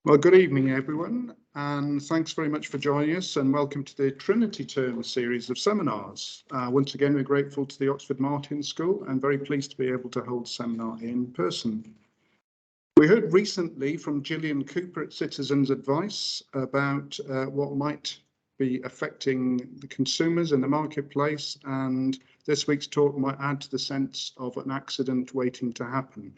Well, good evening, everyone, and thanks very much for joining us, and welcome to the Trinity Term series of seminars. Once again, we're grateful to the Oxford Martin School and very pleased to be able to hold the seminar in person. We heard recently from Gillian Cooper at Citizens Advice about what might be affecting the consumers in the marketplace, and this week's talk might add to the sense of an accident waiting to happen.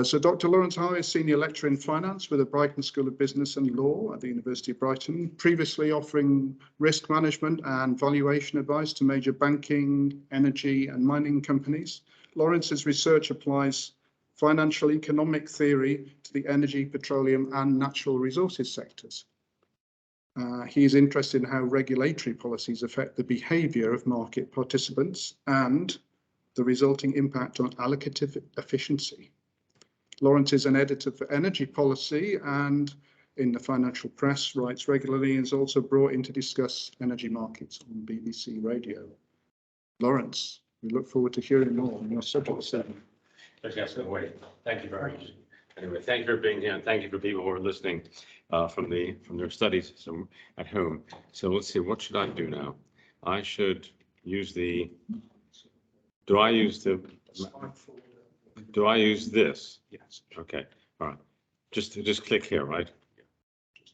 So Dr. Lawrence Haar is Senior Lecturer in Finance with the Brighton School of Business and Law at the University of Brighton, previously offering risk management and valuation advice to major banking, energy and mining companies. Lawrence's research applies financial economic theory to the energy, petroleum and natural resources sectors. He is interested in how regulatory policies affect the behaviour of market participants and the resulting impact on allocative efficiency. Lawrence is an editor for energy policy and in the financial press writes regularly and is also brought in to discuss energy markets on BBC Radio. Lawrence, we look forward to hearing more on your subject. Thank you very much. Anyway, thank you for being here and thank you for people who are listening from their studies at home. So let's see, what should I do now? I should use the, do I use this? Yes. Okay. All right. Just click here, right?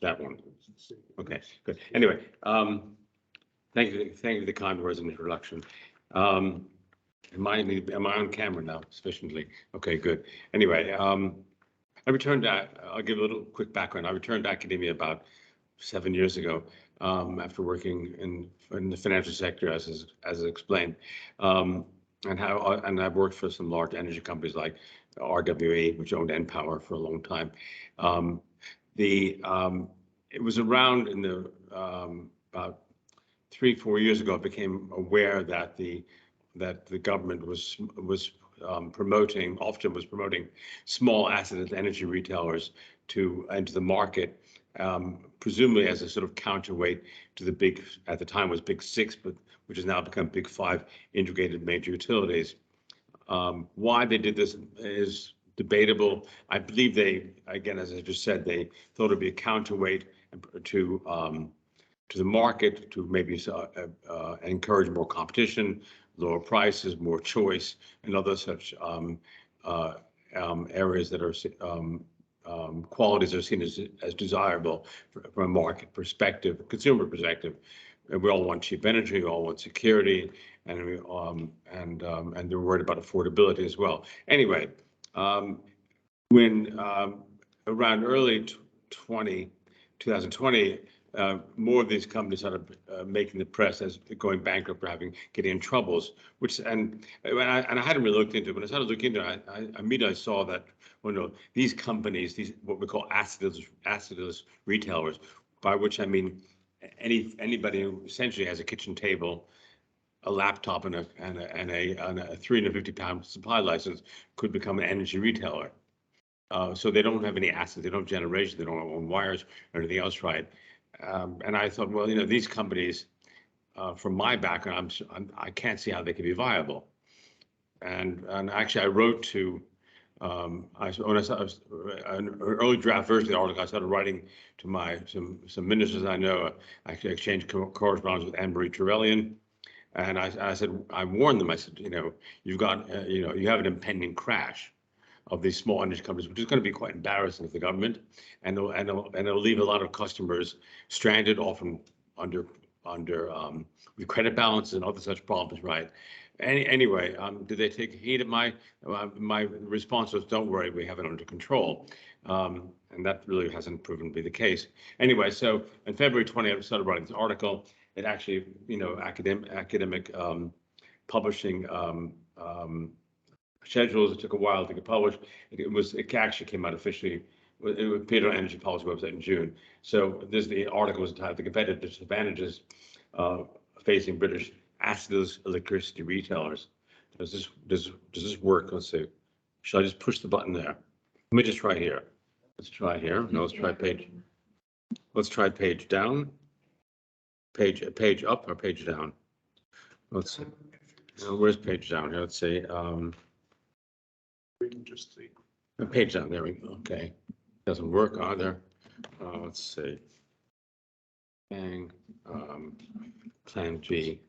That one. Okay. Good. Anyway, thank you for the kind words in the introduction. Am I on camera now sufficiently? Okay. Good. Anyway, I returned. I'll give a little quick background. I returned to academia about 7 years ago after working in the financial sector, as explained. And I've worked for some large energy companies like RWE, which owned npower for a long time. It was around in the about 3-4 years ago, I became aware that the government was promoting small asset energy retailers to enter the market, presumably as a sort of counterweight to the big, at the time was Big Six, but which has now become Big Five integrated major utilities. Why they did this is debatable. I believe they, again, as I just said, they thought it'd be a counterweight to the market to maybe encourage more competition, lower prices, more choice, and other such areas that are qualities are seen as desirable from a market perspective, consumer perspective. And we all want cheap energy, we all want security, and they're worried about affordability as well. Anyway, when around early 2020, more of these companies started making the press as going bankrupt or getting in troubles, and I hadn't really looked into it. When I started looking into it, I immediately saw that, well, no, these companies, these what we call assetless retailers, by which I mean anybody who essentially has a kitchen table, a laptop, and a 350-pound supply license could become an energy retailer. So they don't have any assets, they don't have generation, they don't own wires or anything else, right? And I thought, well, these companies, from my background, I can't see how they can be viable. And actually, I wrote to, when I saw an early draft version of the article, I started writing to some ministers I know. I actually exchanged correspondence with Anne-Marie Trevelyan, and I said, I warned them. I said, you've got, you have an impending crash of these small energy companies, which is going to be quite embarrassing for the government, and it'll leave a lot of customers stranded, often under with credit balance and other such problems, right? Anyway, did they take heed of my response was, don't worry, we have it under control, and that really hasn't proven to be the case. Anyway, so in February 20, I started writing this article. It actually, academic publishing schedules. It took a while to get published. It actually came out officially. It appeared on Energy Policy website in June. So the article was entitled "The Competitive Disadvantages Facing British Assetless Electricity Retailers." Does this work? Let's see. Should I just push the button there? Let me just try here. Let's try here. No, let's try page. Let's try page down. Page up or page down? Let's see. Where's page down here? Let's see. We can just see. Page down. There we go. Okay. Doesn't work either. Let's see. Bang. Plan G.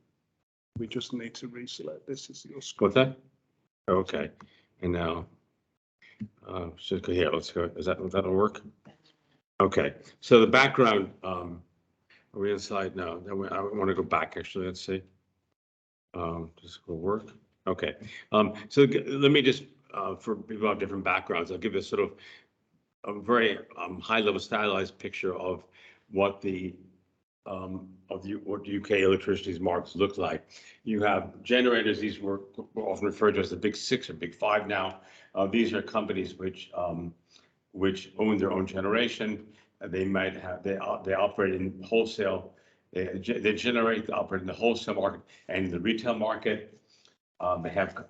We just need to reselect this as your screen. What's that? Okay. And now, so here, let's go. That'll work? Okay. So the background, are we inside now? I want to go back actually. Let's see. This will work. Okay. So let me just, for people who have different backgrounds, I'll give you sort of a very high level stylized picture of what the what UK electricity markets look like. You have generators. These were often referred to as the big six or big five now. These are companies which own their own generation. They might have they operate in wholesale. They operate in the wholesale market and the retail market. They have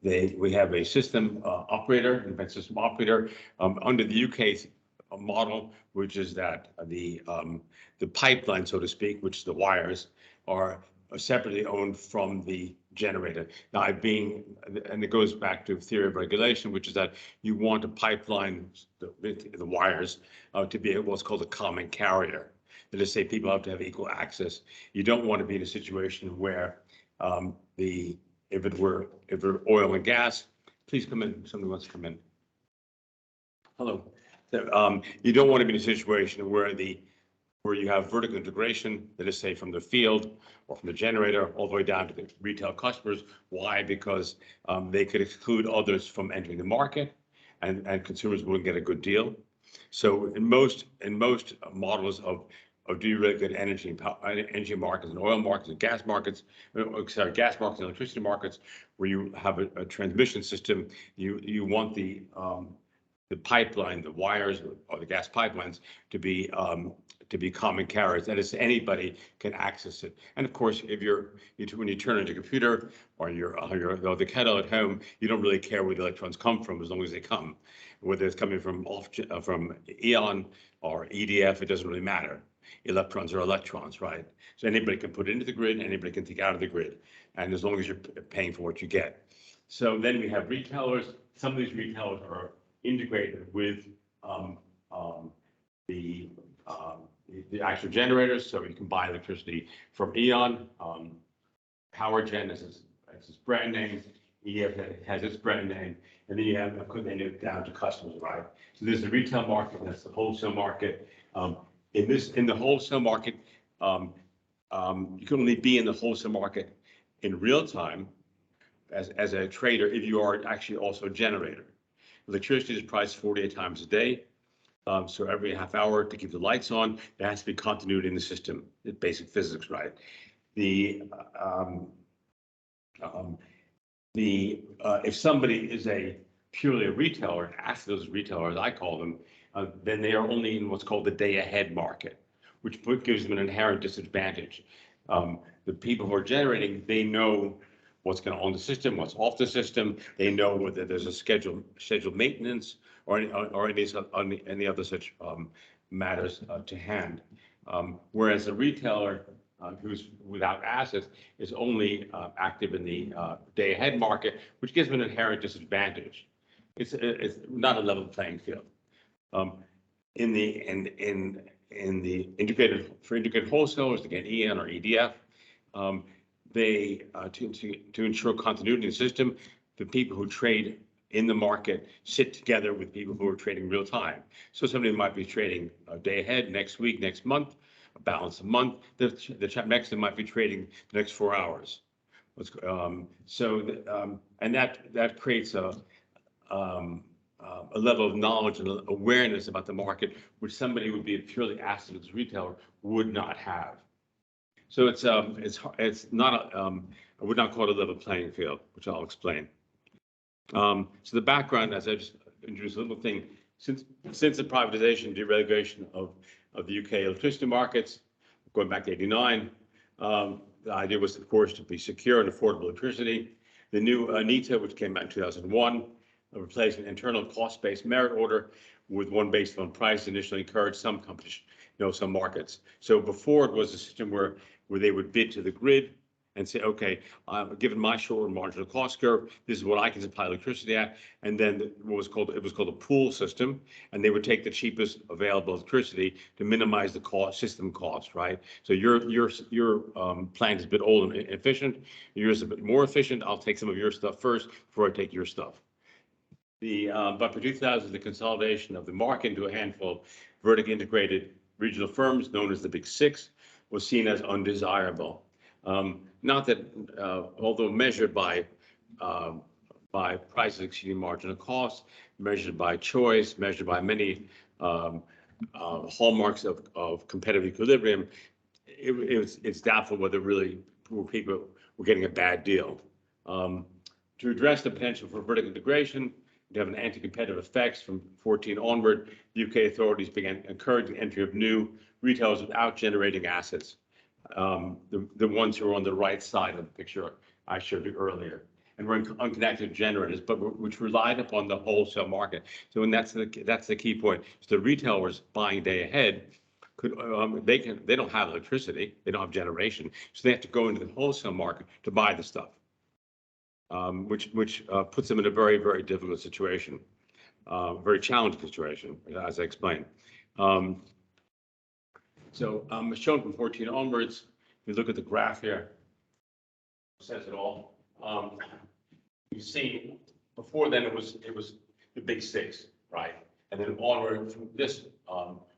we have a system operator, independent system operator under the UK model, which is that the pipeline, so to speak, which the wires are separately owned from the generator. Now, and it goes back to theory of regulation, which is that you want a pipeline, the wires, to be what's called a common carrier. That is, say people have to have equal access. You don't want to be in a situation where if it were oil and gas, please come in. Somebody wants to come in. Hello. You don't want to be in a situation where you have vertical integration, that is, say, from the field or from the generator all the way down to the retail customers. Why? Because they could exclude others from entering the market, and consumers wouldn't get a good deal. So in most models of deregulated energy markets and oil markets and gas markets, gas markets and electricity markets, where you have a transmission system, you want the pipeline, the wires or the gas pipelines to be common carriers. That is, anybody can access it. And of course, when you turn on your computer or the kettle at home, you don't really care where the electrons come from as long as they come. Whether it's coming from E.ON or EDF, it doesn't really matter. Electrons are electrons, right? So anybody can put it into the grid, anybody can take out of the grid, and as long as you're paying for what you get. So then we have retailers. Some of these retailers are integrated with the actual generators, so you can buy electricity from E.ON. PowerGen is its brand name. EDF has its brand name, and then you have down to customers, right? So there's the retail market, and that's the wholesale market. In the wholesale market, you can only be in the wholesale market in real time as a trader if you are actually also a generator. Electricity is priced 48 times a day. So every half hour to keep the lights on, there has to be continuity in the system. It's basic physics, right? If somebody is purely a retailer, an assetless retailer, as I call them, then they are only in what's called the day ahead market, which gives them an inherent disadvantage. The people who are generating, they know what's going on the system, what's off the system. They know whether there's a scheduled maintenance or any other such matters to hand. Whereas a retailer who's without assets is only active in the day ahead market, which gives them an inherent disadvantage. It's not a level playing field. In the integrated wholesalers, again, E.ON or EDF, they to ensure continuity in the system, the people who trade in the market sit together with people who are trading real time. So somebody might be trading a day ahead, next week, next month, a balance a month. The next they might be trading the next 4 hours. And that creates a level of knowledge and awareness about the market, which somebody would be a purely assetless retailer would not have. So it's not I would not call it a level playing field, which I'll explain. So the background, as I just introduced a little thing, since the privatization, deregulation of the UK electricity markets, going back to '89, the idea was, of course, to be secure and affordable electricity. The new NITA, which came out in 2001, replaced an internal cost-based merit order with one based on price, initially encouraged some companies, some markets. So before it was a system where they would bid to the grid, and say, okay, given my short marginal cost curve, this is what I can supply electricity at. And then it was called a pool system, and they would take the cheapest available electricity to minimize the system cost, right? So your plant is a bit old and inefficient. Yours is a bit more efficient. I'll take some of your stuff first before I take your stuff. But for 2000, the consolidation of the market into a handful of vertically integrated regional firms known as the Big Six was seen as undesirable. Not that, although measured by prices exceeding marginal costs, measured by choice, measured by many hallmarks of competitive equilibrium, it's doubtful whether really poor people were getting a bad deal. To address the potential for vertical integration, to have an anti-competitive effects from 14 onward, the UK authorities began encouraging the entry of new retailers without generating assets. The ones who are on the right side of the picture I showed you earlier, and were unconnected generators, but which relied upon the wholesale market. So, and that's the key point. So the retailers buying day ahead could they don't have electricity, they don't have generation, so they have to go into the wholesale market to buy the stuff. Which puts them in a very, very difficult situation, very challenging situation, as I explained. So shown from 14 onwards, if you look at the graph here, it says it all. You see, before then it was the Big Six, right? And then onward from this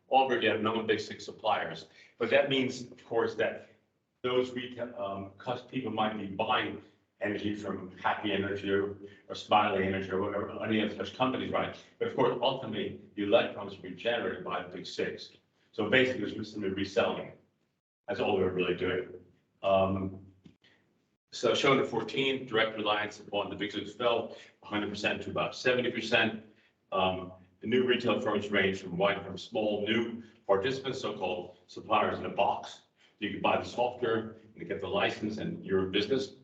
onward, you have non-Big Six suppliers. But that means, of course, that those retail people might be buying energy from Happy Energy or Smiley Energy or whatever, any of such companies, right? But of course, ultimately, the electrons will be generated by the Big Six. So basically, it was simply reselling it. That's all they were really doing. So shown at 14, direct reliance upon the Big Six fell 100% to about 70%. The new retail firms range from small new participants, so-called suppliers in a box. You can buy the software and get the license and you're in business.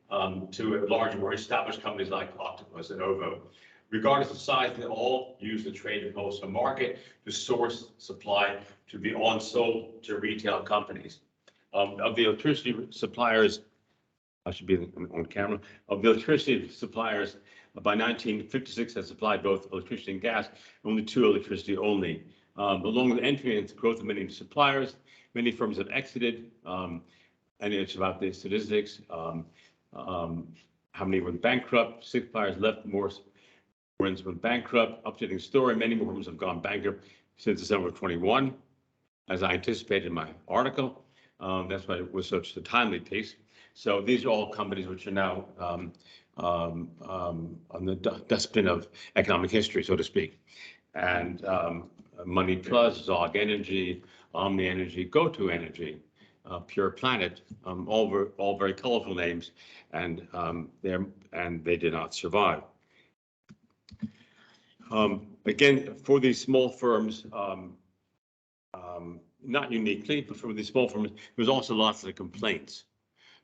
To larger, more established companies like Octopus and Ovo. Regardless of size, they all use the trade and wholesale market to source supply to be on-sold to retail companies. Of the electricity suppliers, I should be on camera, of the electricity suppliers, by 1956 has supplied both electricity and gas, only two electricity only. Along with entry into growth of many suppliers, many firms have exited, and it's about the statistics. How many went bankrupt? 6 suppliers left, more ones went bankrupt. Updating story, many more firms have gone bankrupt since December 21, as I anticipated in my article. That's why it was such a timely piece. So these are all companies which are now on the dustbin of economic history, so to speak. And Money Plus, Zog Energy, Omni Energy, GoTo Energy, Pure Planet, all very colorful names, and they did not survive. Again, for these small firms, not uniquely, but for these small firms, there's also lots of complaints.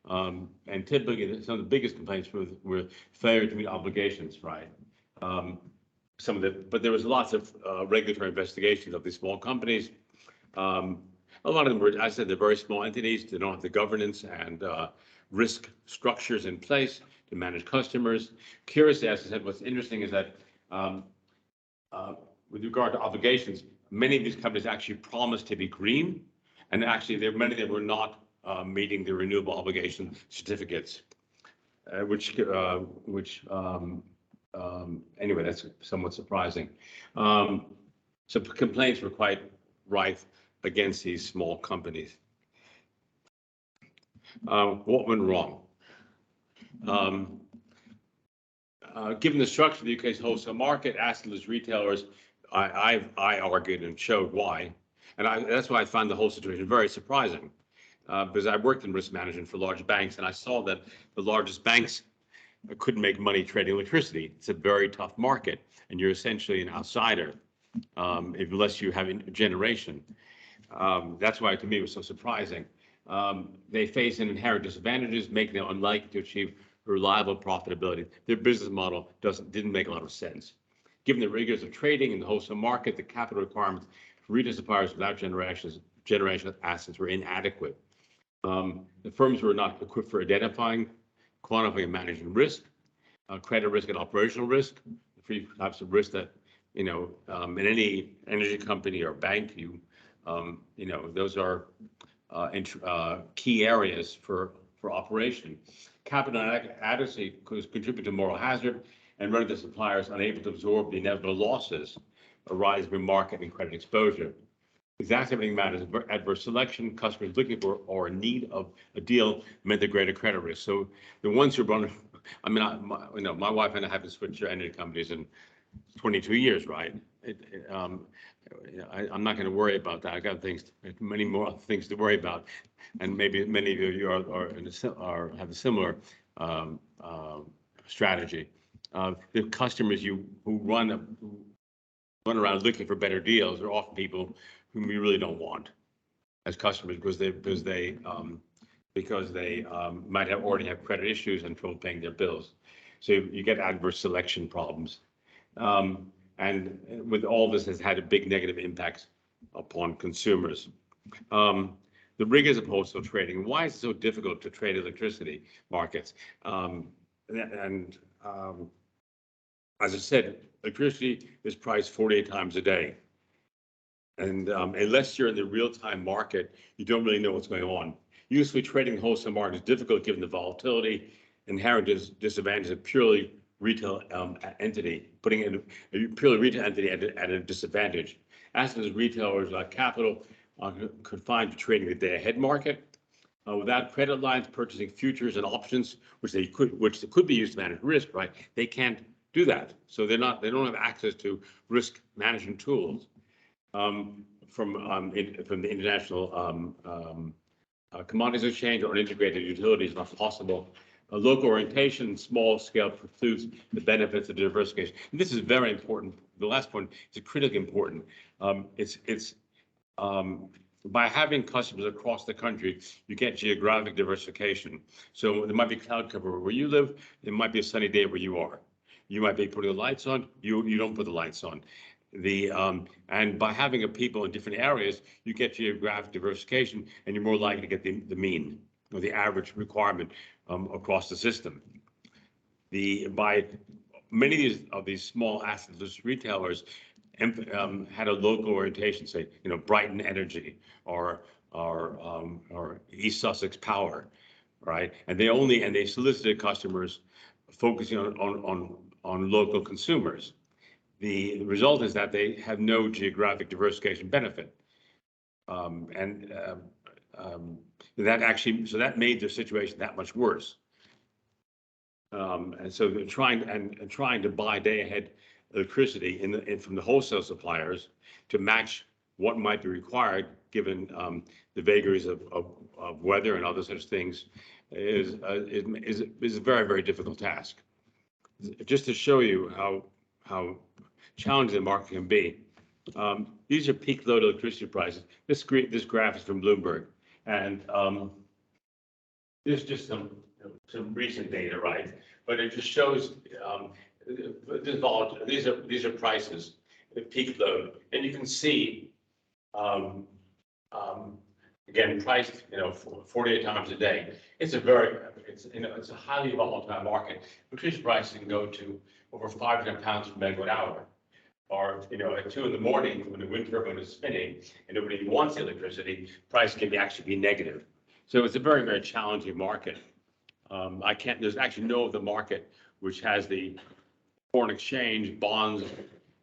And typically, some of the biggest complaints were failure to meet obligations, right? But there was lots of regulatory investigations of these small companies. A lot of them were, as I said, they're very small entities. They don't have the governance and risk structures in place to manage customers. Curiously, as I said, what's interesting is that with regard to obligations, many of these companies actually promised to be green, and actually many of them were not meeting the renewable obligation certificates, anyway, that's somewhat surprising. So complaints were quite rife against these small companies. What went wrong? Given the structure of the UK's wholesale market, assetless retailers, I argued and showed why, and that's why I found the whole situation very surprising, because I worked in risk management for large banks, and I saw that the largest banks couldn't make money trading electricity. It's a very tough market, and you're essentially an outsider unless you have generation. That's why, to me, it was so surprising. They face inherent disadvantages, making them unlikely to achieve reliable profitability. Their business model didn't make a lot of sense. Given the rigors of trading in the wholesale market, the capital requirements for retail suppliers without generation assets were inadequate. The firms were not equipped for identifying, quantifying, and managing risk, credit risk and operational risk, the three types of risk that, in any energy company or bank, those are key areas for operation. Capital adequacy could contribute to moral hazard and render the suppliers unable to absorb the inevitable losses arising from market and credit exposure. Exacerbating matters, adverse selection, customers looking for or in need of a deal meant the greater credit risk. So the ones who run, my wife and I haven't switched to energy companies in 22 years, right? I'm not going to worry about that. I got many more things to worry about, and maybe many of you have a similar strategy. The customers who run around looking for better deals are often people whom we really don't want as customers because they might already have credit issues and trouble paying their bills. So you get adverse selection problems. And with all this has had a big negative impact upon consumers. The rigors of wholesale trading. Why is it so difficult to trade electricity markets? As I said, electricity is priced 48 times a day. And unless you're in the real-time market, you don't really know what's going on. Usually trading wholesale market is difficult given the volatility, inherent disadvantages of purely retail entity, putting in a purely retail entity at a disadvantage. As retailers like capital confined to trading the day-ahead market, without credit lines, purchasing futures and options, which could be used to manage risk, right? They can't do that, so they don't have access to risk management tools from the international commodities exchange or integrated utilities. Not possible. A local orientation, small scale precludes the benefits of diversification. And this is very important. The last point is critically important. By having customers across the country, you get geographic diversification. So there might be cloud cover where you live. It might be a sunny day where you are. You might be putting the lights on. You don't put the lights on. And by having people in different areas, you get geographic diversification, and you're more likely to get the mean or the average requirement across the system. By many of these small assetless retailers had a local orientation, say Brighton Energy or East Sussex Power, right? And they solicited customers focusing on local consumers. The result is that they have no geographic diversification benefit, that made their situation that much worse. And so they're trying to buy day-ahead electricity from the wholesale suppliers to match what might be required given the vagaries of weather and other such things is a very, very difficult task. Just to show you how challenging the market can be. These are peak load electricity prices. This graph is from Bloomberg, and this is just some recent data, right? But it just shows these are prices at peak load, and you can see again priced 48 times a day. It's a highly volatile market. Electricity prices can go to over 500 pounds per megawatt hour. Or at 2 in the morning when the wind turbine is spinning and nobody wants the electricity, price can actually be negative. So it's a very, very challenging market. There's actually no other market which has the foreign exchange, bonds,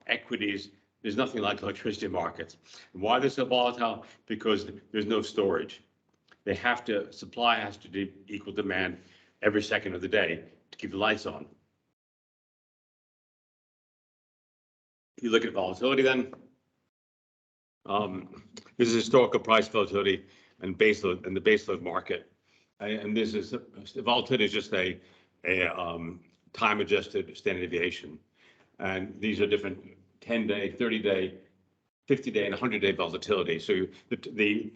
equities. There's nothing like electricity markets. And why they're so volatile? Because there's no storage. Supply has to equal demand every second of the day to keep the lights on. You look at volatility then. This is historical price volatility and baseload in the baseload market. And this is volatility is just a time-adjusted standard deviation. And these are different 10-day, 30-day, 50-day, and 100-day volatility. So the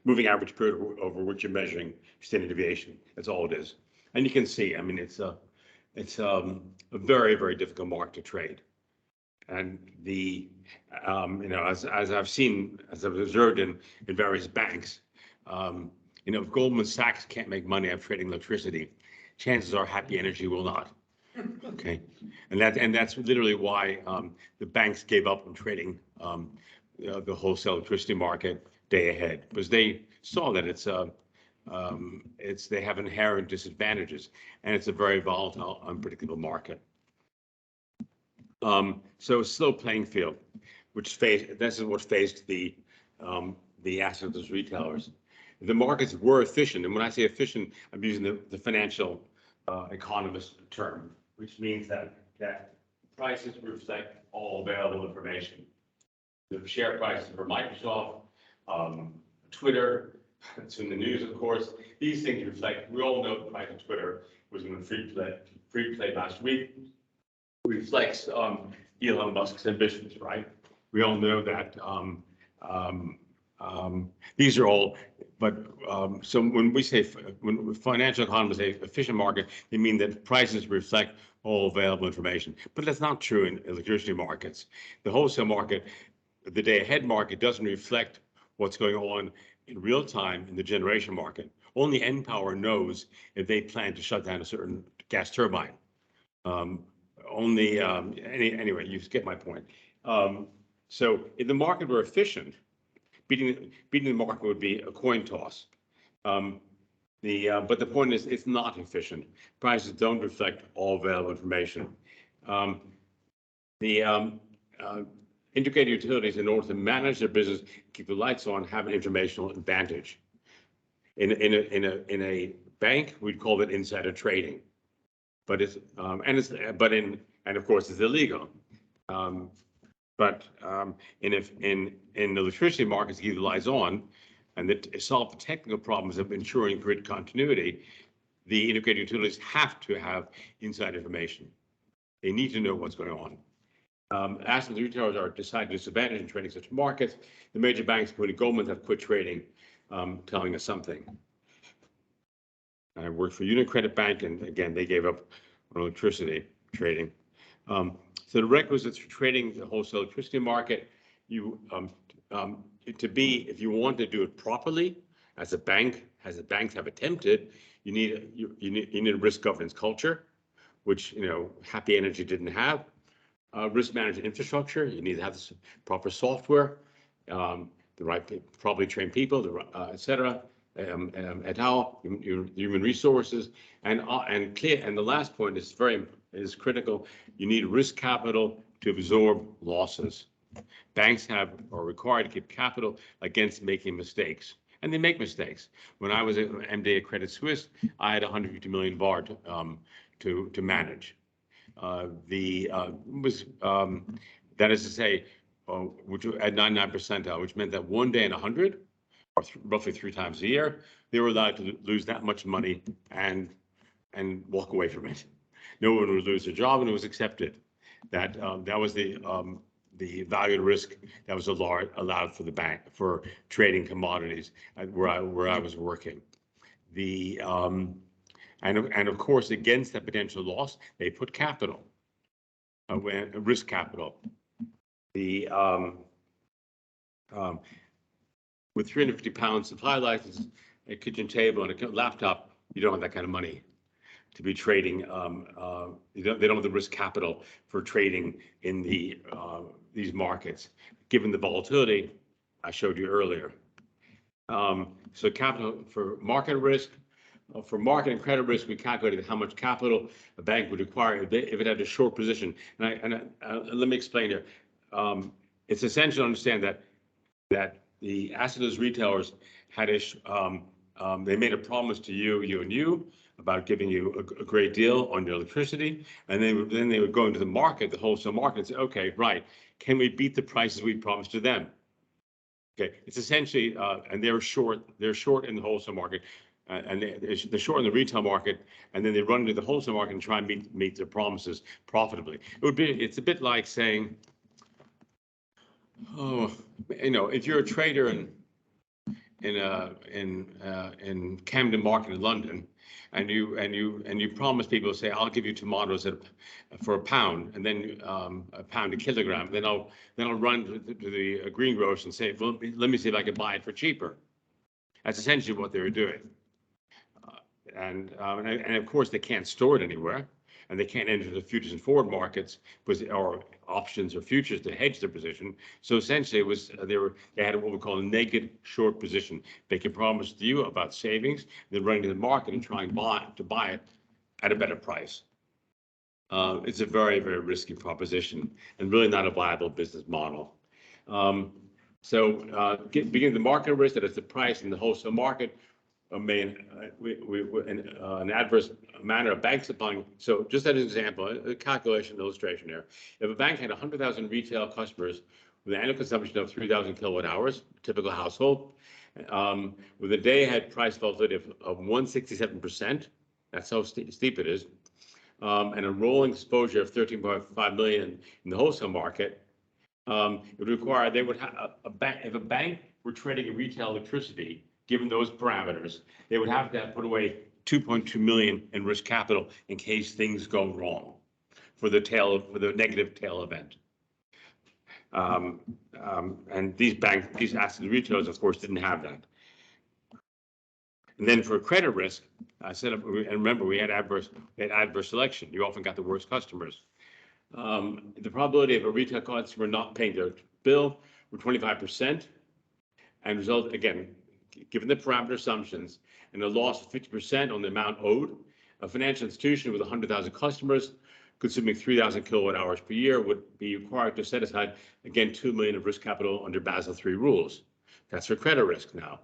moving average period over which you're measuring standard deviation. That's all it is. And you can see, I mean, it's a very, very difficult market to trade. And as I've observed in various banks, You know, if Goldman Sachs can't make money out of trading electricity, chances are Happy Energy will not. Okay, and that's literally why the banks gave up on trading the wholesale electricity market day ahead, because they saw that they have inherent disadvantages, and it's a very volatile, unpredictable market. So a slow playing field, this is what faced the assetless retailers. The markets were efficient, and when I say efficient, I'm using the financial economist term, which means that prices reflect all available information. The share prices for Microsoft, Twitter, it's in the news, of course. These things reflect, we all know the price of Twitter was in the free play last week. Reflects Elon Musk's ambitions, right? We all know that these are all, but so when financial economists say efficient market, they mean that prices reflect all available information. But that's not true in electricity markets. The wholesale market, the day ahead market, doesn't reflect what's going on in real time in the generation market. Only npower knows if they plan to shut down a certain gas turbine. Anyway, you get my point. So if the market were efficient, beating the market would be a coin toss. But the point is, it's not efficient. Prices don't reflect all available information. Integrated utilities, in order to manage their business, keep the lights on, have an informational advantage. In a bank, we'd call it insider trading, but of course it's illegal. But in the electricity markets, keep the lights on, and to solve the technical problems of ensuring grid continuity, the integrated utilities have to have inside information. They need to know what's going on. As the retailers are decided disadvantaged in trading such markets, the major banks, including Goldman, have quit trading, telling us something. I worked for UniCredit Bank, and again, they gave up on electricity trading. So the requisites for trading the wholesale electricity market, if you want to do it properly, as the banks have attempted, you need a risk governance culture, which Happy Energy didn't have. Risk management infrastructure, you need to have the proper software, the right, probably trained people, et cetera, et al. Human resources, and the last point is critical. You need risk capital to absorb losses. Banks are required to keep capital against making mistakes, and they make mistakes. When I was an MD at Credit Suisse, I had 150 million VAR to manage. That is to say, which at 99 percentile, which meant that one day in 100, or roughly 3 times a year, they were allowed to lose that much money and walk away from it. No one would lose their job, and it was accepted. That was the value risk that was allowed for the bank for trading commodities where I was working. And of course, against that potential loss, they put capital, risk capital. With 350 pound supply license, a kitchen table, and a laptop, you don't have that kind of money to be trading. They don't have the risk capital for trading in these markets, given the volatility I showed you earlier. So capital for market risk. For market and credit risk, we calculated how much capital a bank would require if it had a short position. And let me explain here. It's essential to understand that the assetless retailers had they made a promise to you about giving you a great deal on your electricity, and then they would go into the market, the wholesale market, and say, okay, right, can we beat the prices we promised to them? Okay, it's essentially, and they're short in the wholesale market. And they're short in the retail market, and then they run into the wholesale market and try and meet their promises profitably. It's a bit like saying, if you're a trader in Camden Market in London, and you promise people, say, I'll give you tomatoes for £1, and then £1 a kilogram, then I'll run to the greengrocer and say, well, let me see if I can buy it for cheaper. That's essentially what they were doing. And of course, they can't store it anywhere, and they can't enter the futures and forward markets or options or futures to hedge their position. So essentially, it was they had what we call a naked short position. They can promise to you about savings, then run to the market and try and buy it at a better price. It's a very, very risky proposition and really not a viable business model. Beginning the market risk, that is the price in the wholesale market, in an adverse manner of banks applying. So just as an example, a calculation illustration here. If a bank had 100,000 retail customers with an annual consumption of 3,000 kilowatt hours, typical household, with a day-ahead price volatility of 167%, that's how steep it is, and a rolling exposure of 13.5 million in the wholesale market, it would require they would have if a bank were trading retail electricity, given those parameters, they would have to put away 2.2 million in risk capital in case things go wrong for the negative tail event. And these asset retailers, of course, didn't have that. And then for credit risk, and remember, we had adverse selection. You often got the worst customers. The probability of a retail customer not paying their bill were 25%, and result, again, given the parameter assumptions and a loss of 50% on the amount owed, a financial institution with 100,000 customers consuming 3,000 kilowatt hours per year would be required to set aside, again, 2 million of risk capital under Basel III rules. That's for credit risk now.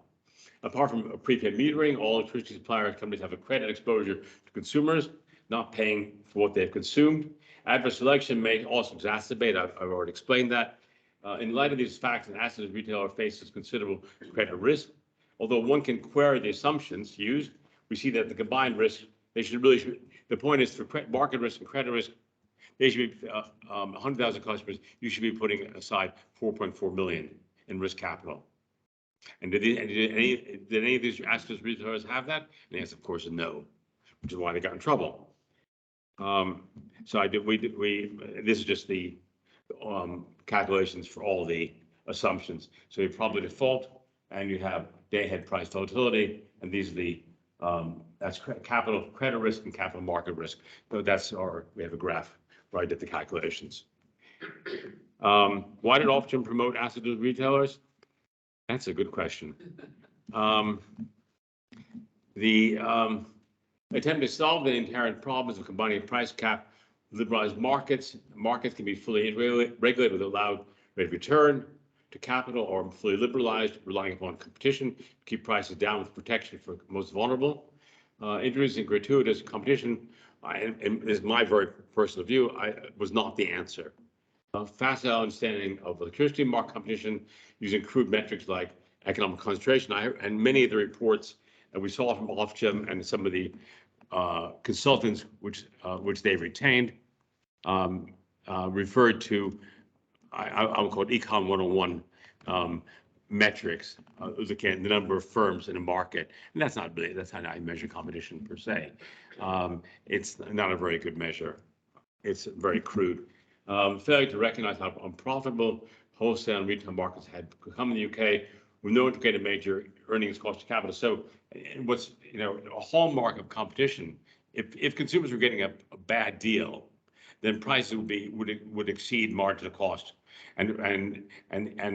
Apart from prepaid metering, all electricity supplier companies have a credit exposure to consumers not paying for what they've consumed. Adverse selection may also exacerbate, I've already explained that. In light of these facts, an asset retailer faces considerable credit risk. Although one can query the assumptions used, we see that the combined risk, the point is for market risk and credit risk, they should be 100,000 customers, you should be putting aside 4.4 million in risk capital. And did any of these asset retailers have that? And the answer, of course, is no, which is why they got in trouble. This is just the calculations for all the assumptions. So you probably default, and you have day-ahead price volatility, and these are the that's capital credit risk and capital market risk. So we have a graph where I did the calculations. Why did Ofgem promote asset retailers? That's a good question. The attempt to solve the inherent problems of combining price cap with liberalized markets. Markets can be fully regulated with allowed rate of return to capital, or fully liberalized, relying upon competition to keep prices down with protection for most vulnerable. Introducing gratuitous competition, and this is my very personal view, was not the answer. Facile understanding of electricity market competition using crude metrics like economic concentration, and many of the reports that we saw from Ofgem and some of the consultants which they retained referred to, I'll call it Econ 101 metrics. Again, the number of firms in a market, and that's not how I measure competition per se. It's not a very good measure. It's very crude. Failure to recognize how unprofitable wholesale and retail markets had become in the UK with no integrated major earnings cost of capital. So what's a hallmark of competition, if consumers were getting a bad deal, then prices would exceed marginal cost, and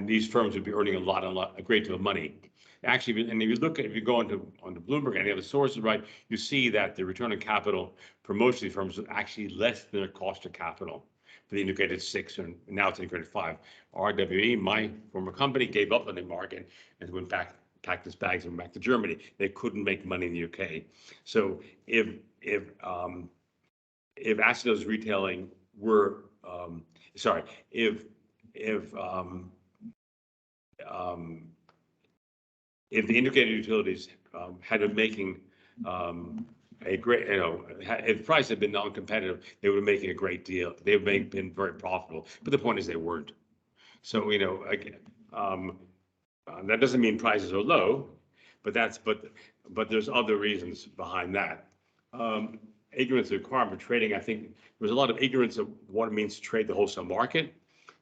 these firms would be earning a great deal of money. Actually, and if you go onto Bloomberg and any other sources, right, you see that the return on capital for most of these firms is actually less than their cost of capital. For the integrated 6, and now it's integrated 5. RWE, my former company, gave up on the market and went back, packed its bags and went back to Germany. They couldn't make money in the UK. So if asset retailing were, if the integrated utilities had been making a great, if price had been non-competitive, they would have been making a great deal. They would have been very profitable. But the point is they weren't. So, again, that doesn't mean prices are low, but there's other reasons behind that. Ignorance of the requirement for trading. I think there was a lot of ignorance of what it means to trade the wholesale market.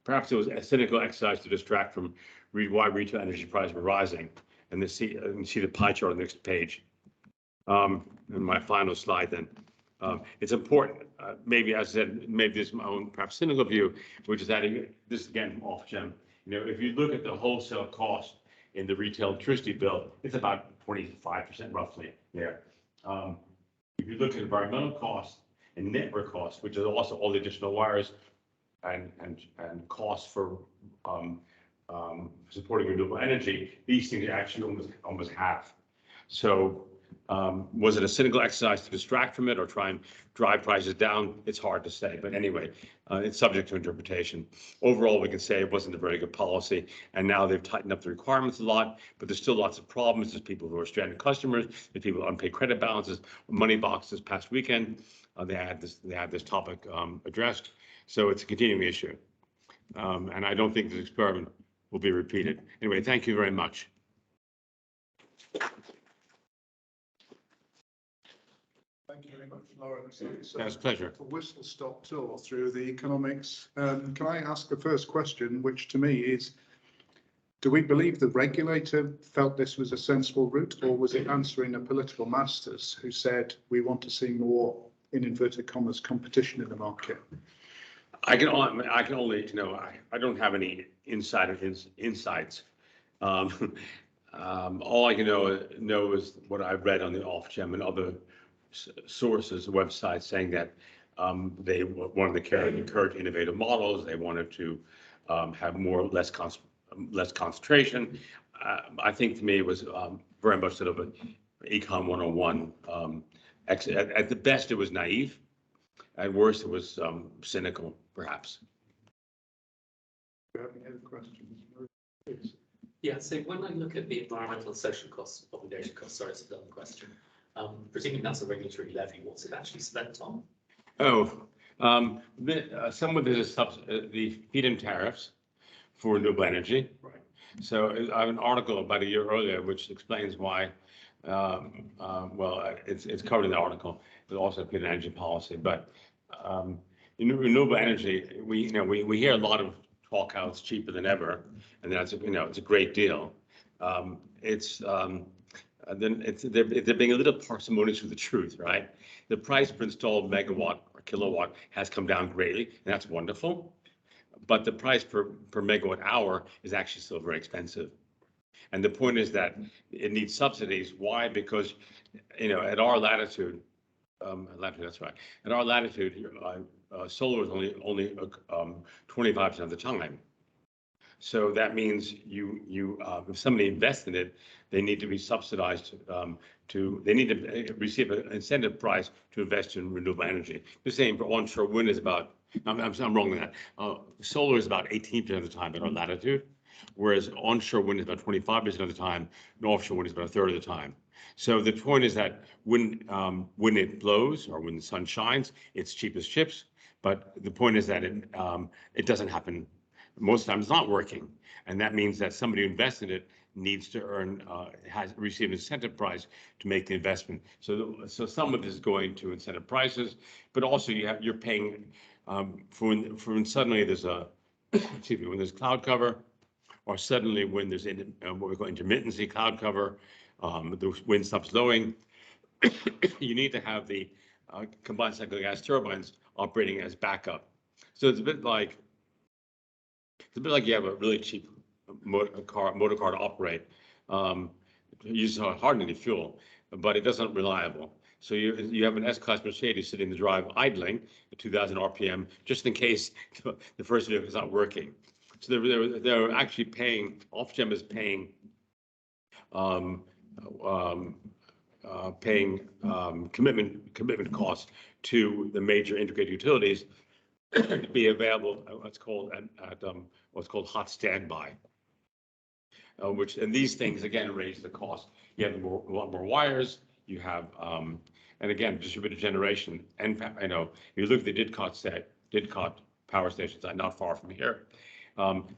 Perhaps it was a cynical exercise to distract from why retail energy prices were rising. and you see the pie chart on the next page. And my final slide then. It's important, maybe as I said, maybe this is my own perhaps cynical view, which is that this again from Ofgem. If you look at the wholesale cost in the retail electricity bill, it's about 25% roughly there. If you look at environmental costs and network costs, which is also all the additional wires and costs for supporting renewable energy, these things are actually almost half. So was it a cynical exercise to distract from it or try and drive prices down? It's hard to say, but anyway, it's subject to interpretation. Overall, we can say it wasn't a very good policy, and now they've tightened up the requirements a lot, but there's still lots of problems. There's people who are stranded customers, there's people with unpaid credit balances. Money Box this past weekend, they had this topic addressed, so it's a continuing issue, and I don't think this experiment will be repeated. Anyway, thank you very much. Thank you very much, Lawrence. It's a pleasure. A whistle-stop tour through the economics. Can I ask the first question, which to me is, do we believe the regulator felt this was a sensible route, or was it answering a political masters who said we want to see more, in inverted commas, competition in the market? I can only, I don't have any insights. All I can know is what I've read on the Ofgem and other sources, websites saying that they wanted to encourage innovative models. They wanted to have less concentration. I think to me it was very much sort of an Econ 101. At the best, it was naive. At worst, it was cynical, perhaps. Do you have any other questions? Yeah, so when I look at the environmental and social costs, obligation costs, sorry, it's a dumb question. Presuming that's a regulatory levy, what's it actually spent on? Some of it is the feed-in tariffs for renewable energy. Right. So I have an article about a year earlier which explains why. Well, it's covered in the article. It also feed-in energy policy, but in renewable energy, we hear a lot of talk how it's cheaper than ever, and that's it's a great deal. They're being a little parsimonious with the truth, right? The price per installed megawatt or kilowatt has come down greatly, and that's wonderful. But the price per megawatt hour is actually still very expensive. And the point is that it needs subsidies. Why? Because at our latitude, that's right. At our latitude, solar is only 25% of the time. So that means if somebody invests in it, they need to be subsidized they need to receive an incentive price to invest in renewable energy. The same for onshore wind is about, I'm wrong with that. Solar is about 18% of the time at our latitude, whereas onshore wind is about 25% of the time, and offshore wind is about a third of the time. So the point is that when it blows or when the sun shines, it's cheap as chips. But the point is that it doesn't happen. Most times it's not working. And that means that somebody who invested in it needs to has received an incentive price to make the investment. So some of it is going to incentive prices, but also you're paying for when suddenly there's when there's cloud cover, or suddenly when there's what we call intermittency cloud cover, the wind stops blowing, you need to have the combined cycle gas turbines operating as backup. So it's a bit like you have a really cheap motor car to operate. It uses hardly any fuel, but it doesn't reliable. So you have an S-Class Mercedes sitting in the drive idling at 2,000 RPM just in case the first vehicle is not working. So they're actually paying. Ofgem is paying commitment costs to the major integrated utilities to be available. What's called hot standby. And these things again raise the cost. You have a lot more wires. You have and again distributed generation. And if you look at the Didcot power stations, not far from here.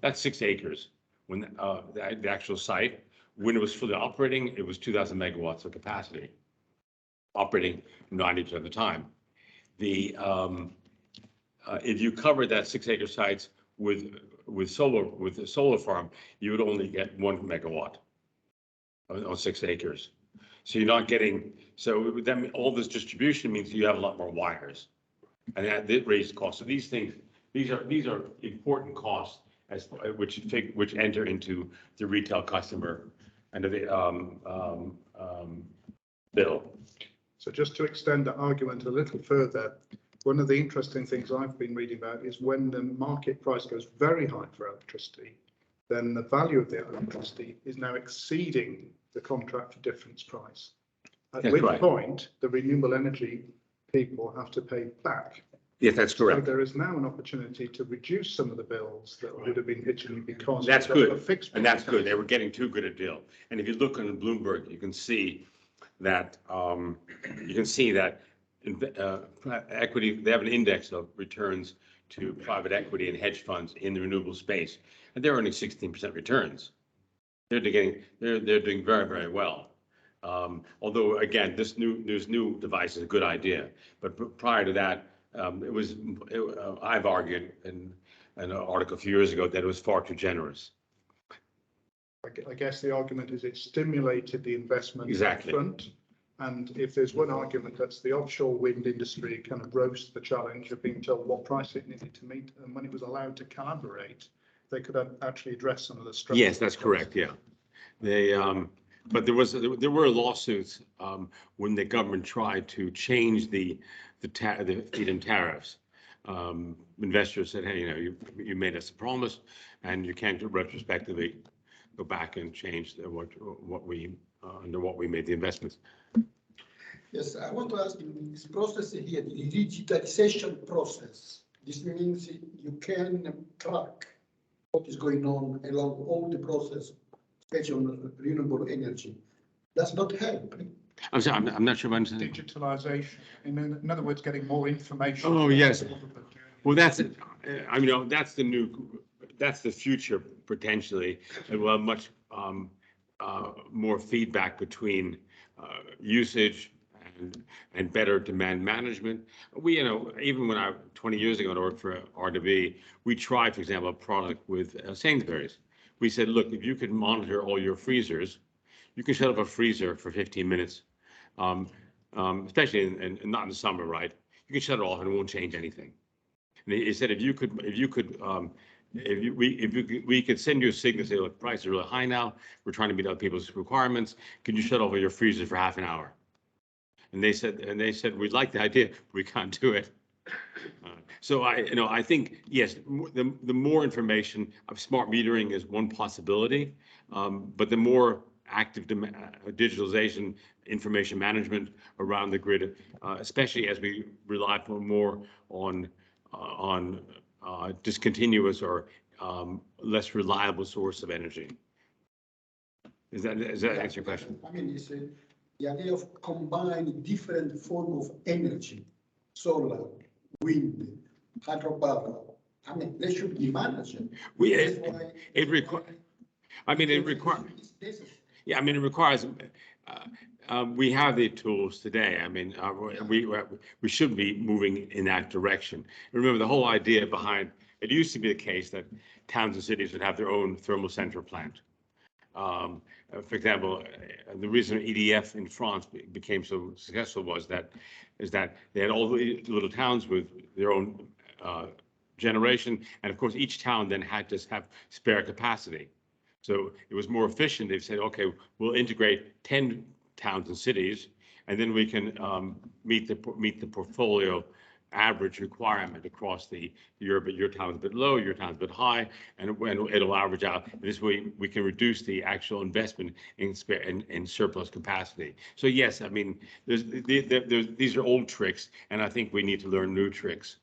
That's 6 acres. When the actual site, when it was fully operating, it was 2,000 megawatts of capacity, operating 90% of the time. If you covered that 6-acre sites with a solar farm, you would only get 1 megawatt on 6 acres. So you're not getting, so then all this distribution means you have a lot more wires, and that raises costs. So these things, these are important costs as which enter into the retail customer and the bill. So just to extend the argument a little further, one of the interesting things I've been reading about is when the market price goes very high for electricity, then the value of the electricity is now exceeding the contract for difference price. At which point, the renewable energy people have to pay back. Yes, that's correct. So there is now an opportunity to reduce some of the bills that would have been hitting you because that's of good. a fixed price. And that's good. They were getting too good a deal. And if you look on Bloomberg, you can see that equity, they have an index of returns to private equity and hedge funds in the renewable space, and they're earning 16% returns. They're doing very, very well. Although again, this new device is a good idea, but prior to that, I've argued in an article a few years ago that it was far too generous. I guess the argument is it stimulated the investment exactly. Front. And if there's one argument, that's the offshore wind industry kind of rose to the challenge of being told what price it needed to meet. And when it was allowed to collaborate, they could actually address some of the struggles. Yes, that's correct. Yeah. They, but there were lawsuits when the government tried to change the feed-in tariffs. Investors said, hey, you made us a promise, and you can't retrospectively go back and change what we under what we made the investments. Yes, I want to ask in this process here, the digitalization process. This means you can track what is going on along all the process, especially on renewable energy. Does not help. I'm sorry, I'm not sure if I understand. Digitalization, in other words, getting more information. Oh, yes. Well, that's it. I mean, that's the future potentially, and we'll have much more feedback between usage and better demand management. We, even when 20 years ago, I worked for RWE, we tried, for example, a product with Sainsbury's. We said, look, if you could monitor all your freezers, you can shut off a freezer for 15 minutes, especially not in the summer, right? You can shut it off and it won't change anything. And he said, we could send you a signal, say, look, prices are really high now. We're trying to meet other people's requirements. Can you shut off your freezer for half an hour? And they said, we'd like the idea, but we can't do it. So I think, yes, the more information of smart metering is one possibility, but the more active digitalization, information management around the grid, especially as we rely more on discontinuous or less reliable source of energy. Does that answer your question? I mean, it's the idea of combining different forms of energy, solar, wind, hydropower. I mean, they should be managed. It requires. Yeah, I mean, it requires. We have the tools today. I mean, we should be moving in that direction. Remember, the whole idea behind it used to be the case that towns and cities would have their own thermal central plant. For example, the reason EDF in France became so successful was that they had all the little towns with their own generation, and of course each town then had to have spare capacity. So it was more efficient. They said, okay, we'll integrate 10 towns and cities, and then we can meet the portfolio average requirement across the Europe. Your town is a bit low, your town is a bit high, and it'll average out. This way, we can reduce the actual investment in surplus capacity. So yes, I mean, these are old tricks, and I think we need to learn new tricks.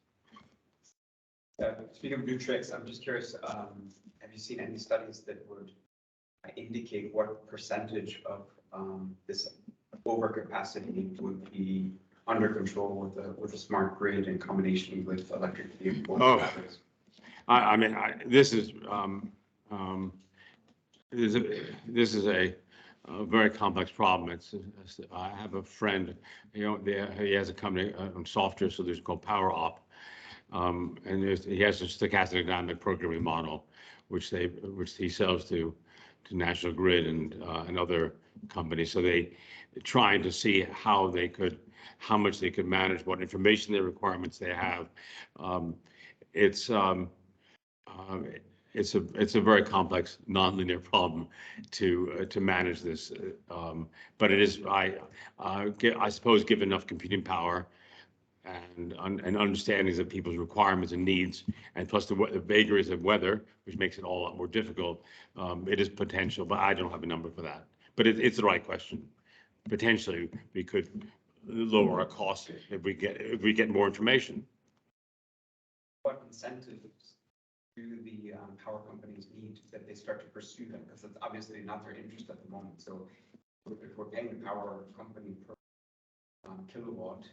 Speaking of new tricks, I'm just curious. Have you seen any studies that would indicate what percentage of this overcapacity would be under control with a smart grid in combination with electric vehicles? Oh, I mean, this is a very complex problem. I have a friend, he has a company on software solution called PowerOp, and he has a stochastic dynamic programming model, which he sells to National Grid and other companies. So they trying to see how much they could manage, what information their requirements they have. It's a very complex, nonlinear problem to manage this. But it is, I suppose, give enough computing power and understandings of people's requirements and needs, and plus the vagaries of weather, which makes it all a lot more difficult. It is potential, but I don't have a number for that. But it's the right question. Potentially, we could lower our costs if we get more information. What incentives do the power companies need that they start to pursue them? Because it's obviously not their interest at the moment. So if we're paying the power company per kilowatt,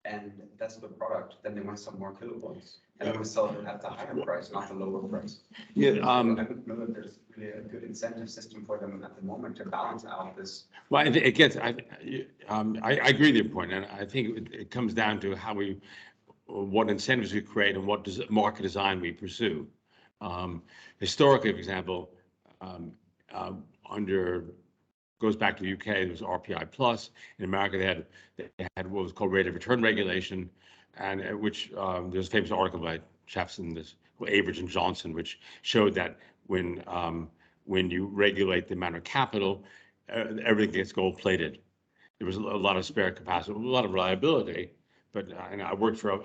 and that's the product, then they want some more kilowatts, and they want to sell it at the higher price, not the lower price. Yeah. I don't know that there's really a good incentive system for them at the moment to balance out this. Well, I agree with your point, and I think it comes down to what incentives we create and what market design we pursue. Historically, for example, goes back to the UK, there was RPI plus. In America, they had what was called rate of return regulation, and which there's a famous article by chaps in this, Average and Johnson, which showed that when you regulate the amount of capital, everything gets gold plated. There was a lot of spare capacity, a lot of reliability. But and I worked for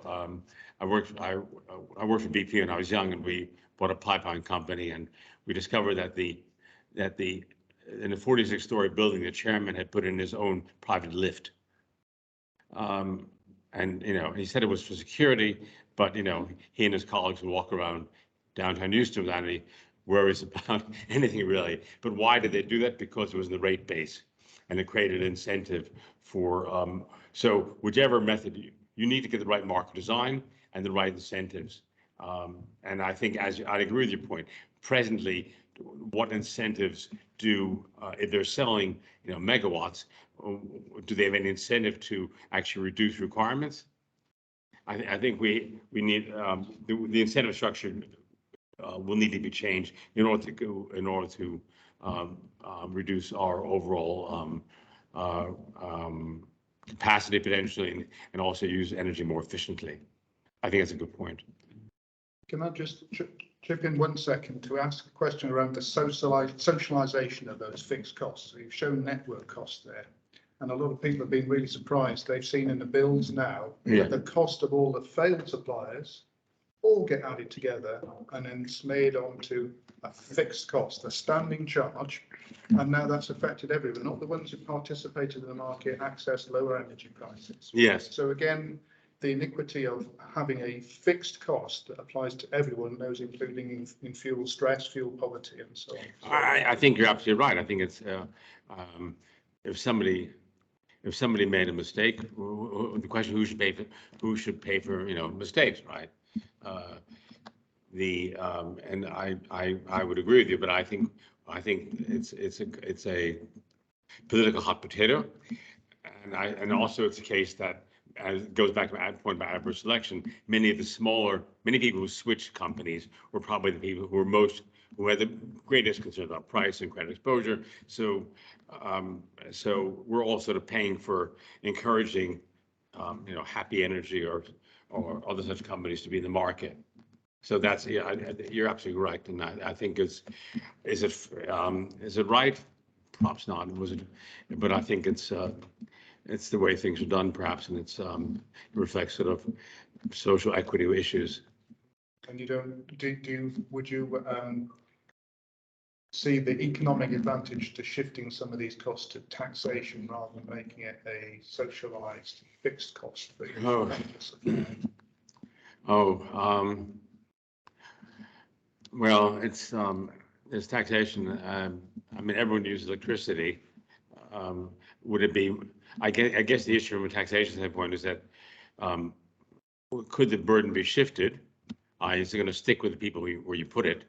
BP when I was young, and we bought a pipeline company, and we discovered that in a 46-story building, the chairman had put in his own private lift. And he said it was for security, but he and his colleagues would walk around downtown Houston without any worries about anything really. But why did they do that? Because it was in the rate base, and it created an incentive for. So whichever method you need to get the right market design and the right incentives. And I think, I'd agree with your point. Presently, what incentives do if they're selling megawatts? Do they have any incentive to actually reduce requirements? I think we need the incentive structure will need to be changed in order to reduce our overall capacity potentially, and also use energy more efficiently. I think that's a good point. Can I just chip in 1 second to ask a question around the socialization of those fixed costs? So you've shown network costs there, and a lot of people have been really surprised. They've seen in the bills now that the cost of all the failed suppliers all get added together and then smeared onto a fixed cost, a standing charge, and now that's affected everyone, not the ones who participated in the market, access lower energy prices. Yes. So again, the iniquity of having a fixed cost that applies to everyone, those including in fuel stress, fuel poverty, and so on. I think you're absolutely right. I think it's if somebody made a mistake, the question who should pay for mistakes, right? And I would agree with you, but I think it's a political hot potato, and also it's a case that, as it goes back to my point about adverse selection, many people who switched companies were probably the people who had the greatest concern about price and credit exposure. So we're all sort of paying for encouraging Happy Energy or other such companies to be in the market. So that's, you're absolutely right, and I think is it right? Perhaps not. But I think it's the way things are done, perhaps, and it reflects sort of social equity issues. And would you see the economic advantage to shifting some of these costs to taxation rather than making it a socialized fixed cost? Well, there's taxation. I mean, everyone uses electricity. Would it be? I guess the issue from a taxation standpoint is that could the burden be shifted? Is it going to stick with the people where you put it,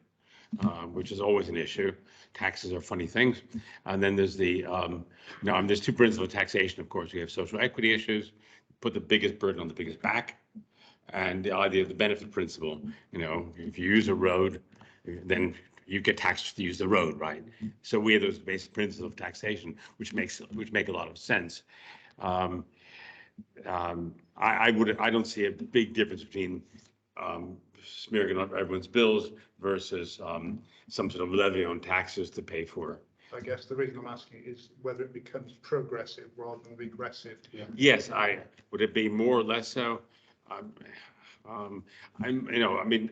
which is always an issue. Taxes are funny things. And then there's there's two principles of taxation. Of course, we have social equity issues. Put the biggest burden on the biggest back, and the idea of the benefit principle. If you use a road, then you get taxed to use the road, right? So we have those basic principles of taxation, which make a lot of sense. I don't see a big difference between smearing it on everyone's bills versus some sort of levy on taxes to pay for. I guess the reason I'm asking is whether it becomes progressive rather than regressive. Yes, would it be more or less so?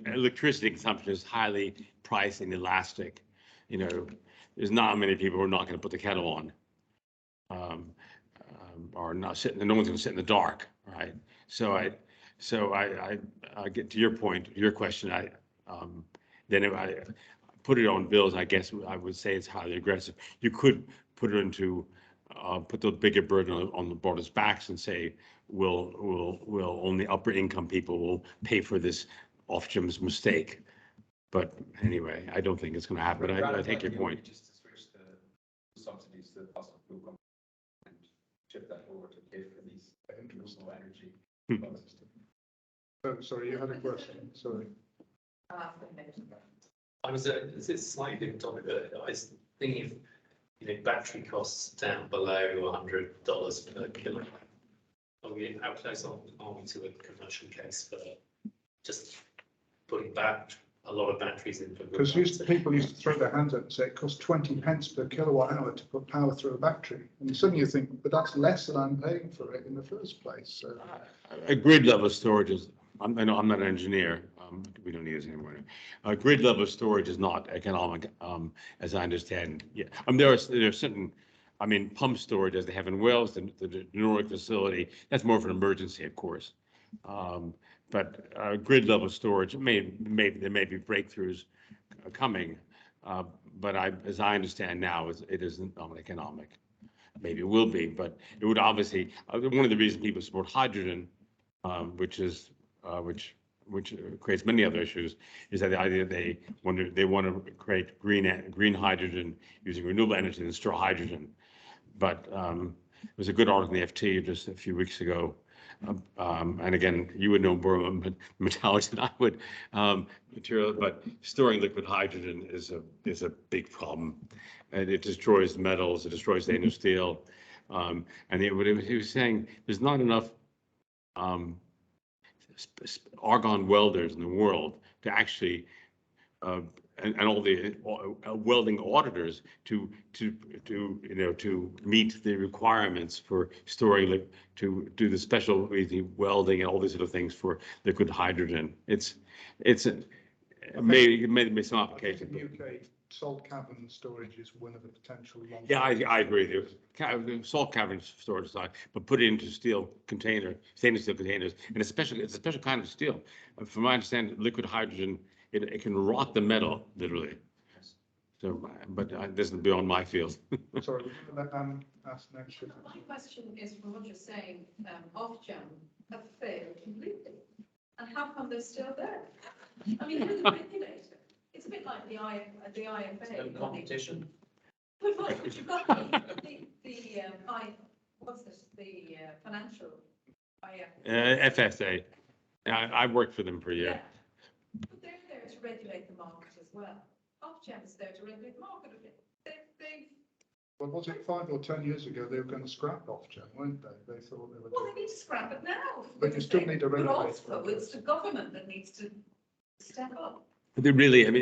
Electricity consumption is highly price inelastic. There's not many people who are not going to put the kettle on, or not sitting. No one's going to sit in the dark, right? So I get to your point, your question. Then if I put it on bills, I guess I would say it's highly aggressive. You could put it into put the bigger burden on the border's backs and say, will only upper income people will pay for this Ofgem's mistake. But anyway, I don't think it's going to happen. But I take your point. Just to switch the subsidies to fossil fuel companies and shift that over to pay for these renewable energy. Sorry, you had a question. Sorry. I was this is slightly different topic, but I was thinking if battery costs down below $100 per kilowatt. How close are we to a commercial case for just putting back a lot of batteries in? Because people used to throw their hands up and say it costs 20 pence per kilowatt hour to put power through a battery. And suddenly you think, but that's less than I'm paying for it in the first place. So. A grid level storage is, I know I'm not an engineer. We don't need this anymore. Grid level storage is not economic, as I understand. Yeah, there are certain. Pump storage, as they have in Wales, the Norwich facility, that's more of an emergency, of course. But grid level storage, there may be breakthroughs coming, but as I understand now, it isn't economic. Maybe it will be, but it would obviously. One of the reasons people support hydrogen, which creates many other issues, is that the idea they want to create green hydrogen using renewable energy and store hydrogen. But there was a good article in the FT just a few weeks ago, and again, you would know more metallics than I would, material. But storing liquid hydrogen is a big problem, and it destroys metals, it destroys stainless steel, and he was saying there's not enough argon welders in the world to actually and all the welding auditors to meet the requirements for storing, to do the special welding and all these other things for liquid hydrogen. It may some application. In the UK, salt cavern storage is one of the potential. Yeah, I agree with you. The salt cavern storage side, but put it into stainless steel containers, and it's a special kind of steel. From my understanding, liquid hydrogen. It can rot the metal, literally. So, but this is beyond my field. Sorry, we're going to ask next. My question is, from what you're saying, Ofgem have failed completely. And how come they're still there? I mean, who's the regulator? It's a bit like the IFA. No competition. But you've got the financial FSA. I worked for them for a year. Yeah. But they're there to regulate the market as well. Ofgem is there to regulate the market. Well, was it 5 or 10 years ago they were going to scrap Ofgem, weren't they? They thought they were. Well, they need to scrap it now. But you still need a regulator. But also, it's the government that needs to step up. They really, It's